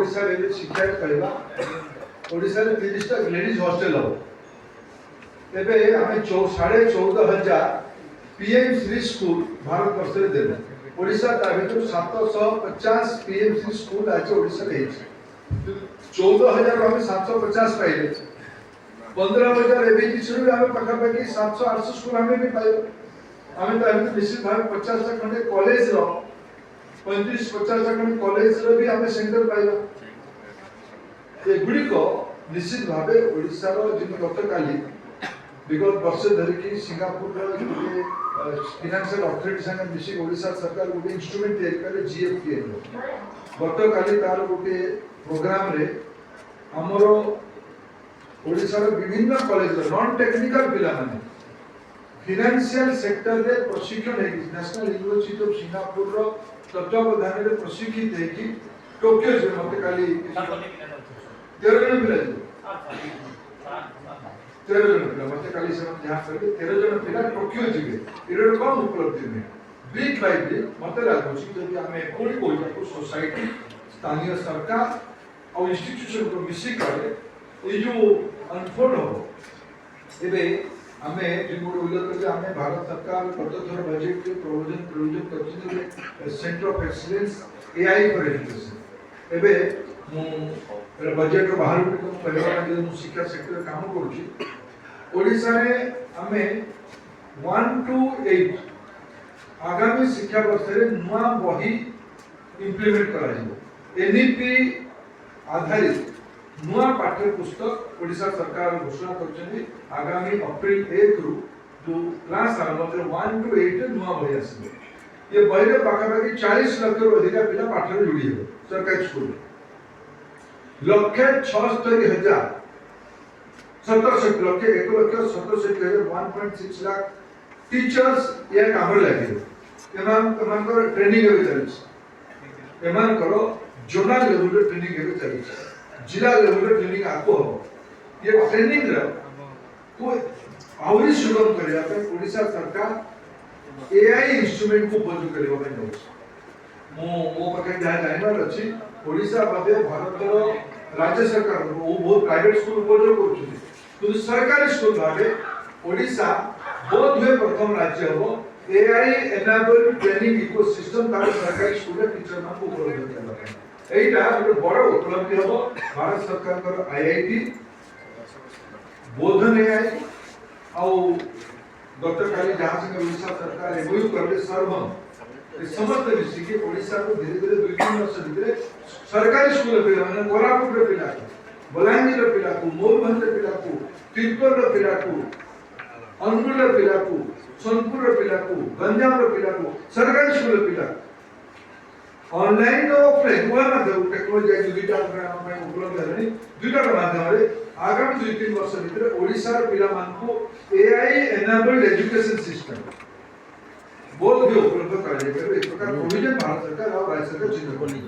ओडिशा रे शिक्षा कहबा ओडिशा रे 30 टा लेडीज हॉस्टल हो एबे हमें 14,500 पीएम श्री स्कूल भारत वर्ष रे देबे ओडिशा ता भीतर 750 पीएम श्री स्कूल आज ओडिशा रे 14,000 हमें 750 पाइले 15,000 एबीजी शुरू हमें पकापकी 700-800 स्कूल हमें भी पाइले हमें तो अभी निश्चित भाव 50 टा खंडे कॉलेज रो 35-50 टा खंडे कॉलेज रो भी हमें सेंटर पाइबा ए गुडी को निश्चित भाव ओडिशा रो जिन गतकाली विगत वर्ष धरि की सिंगापुर रो फाइनेंशियल अथॉरिटी संग मिशी ओडिशा सरकार गोटे इंस्ट्रूमेंट तैयार करे जीएफपीए गतकाली तार गोटे प्रोग्राम रे हमरो ओडिशा रो विभिन्न कॉलेज नॉन टेक्निकल पिला माने फाइनेंशियल सेक्टर रे प्रशिक्षण है नेशनल यूनिवर्सिटी ऑफ सिंगापुर रो तत्वावधान रे प्रशिक्षित है कि टोक्यो से मते काली 13 जन पिला 13 जन पिला मते काली से जहां करके 13 जन पिला टोक्यो जिवे इरो कम उपलब्धि में ब्रिक बाय ब्रिक मते लागुची जदि हमें कोई को सोसाइटी स्थानीय सरकार और इंस्टीट्यूशन को मिसी करे ये जो अनफोल्ड हो एबे हमें जिनको उल्लेख करके हमें भारत सरकार गत थर बजट के प्रोविजन करछि centre of excellence AI for education एबे मु बजट रो बाहर को पहला जे मु शिक्षा सेक्टर काम करूछि ओडिसा रे हमें 1 to 8 आगामी शिक्षा वर्ष रे नुआ बही इंप्लीमेंट करा जिवो एनईपी आधारित नुआ पाठ्य पुस्तक ओडिशा सरकार घोषणा करछनी आगामी अप्रैल 1 रु जो क्लास आरंभ 1 to 8 नुआ बही आसीबे ये बही रे पाखापाखि 40 लाख रु अधिक पिला पाठ रे जुड़ी हेबे सरकारी स्कूल 1,76,000 1,67,000 लाख टीचर्स ये काम लागे एमान को ट्रेनिंग हेबे चलछि एमान को जोनल लेवल रे ट्रेनिंग हेबे चलछि जिला लेवल रे ट्रेनिंग आपको हो ये ट्रेनिंग रे को आवरी सुगम करिया पे ओडिशा सरकार एआई इंस्ट्रूमेंट को उपयोग करबा पे नोस मो पके जहा जानिबार अछि ओडिशा बादे भारत रो राज्य सरकार वो बहुत प्राइवेट स्कूल उपयोग करछथि तो सरकारी स्कूल भाबे ओडिशा बोध हुए प्रथम राज्य हो एआई एनेबल्ड ट्रेनिंग इकोसिस्टम तार सरकारी स्कूल रे टीचर मान को उपलब्ध करबा एटा एक बड़ उपलब्धि हो भारत सरकार कर आईआईटी बोधन एआई और गतकाली जहां से ओडिशा सरकार एवयू करले सर्वम समस्त मिसी के ओडिशा को धीरे धीरे 2-3 वर्ष भीतर सरकारी स्कूल पे माने कोरापुट रे पिला बलांगीर रे पिला को मोरभंज रे पिला को तिरकोल रे पिला को अनुगुल रे पिला को सोनपुर रे पिला को गंजाम रे पिला को सरकारी स्कूल रे पिला ऑनलाइन और ऑफलाइन वो माध्यम टेक्नोलॉजी जो दुटा प्रोग्राम में उपलब्ध है दुटा के माध्यम रे आगामी 2-3 वर्ष भीतर ओडिशा रे पिला मान को एआई एनेबल्ड एजुकेशन सिस्टम बोध भी उपलब्ध कराया गया एक प्रकार प्रोविजन भारत सरकार और राज्य सरकार चिंता करनी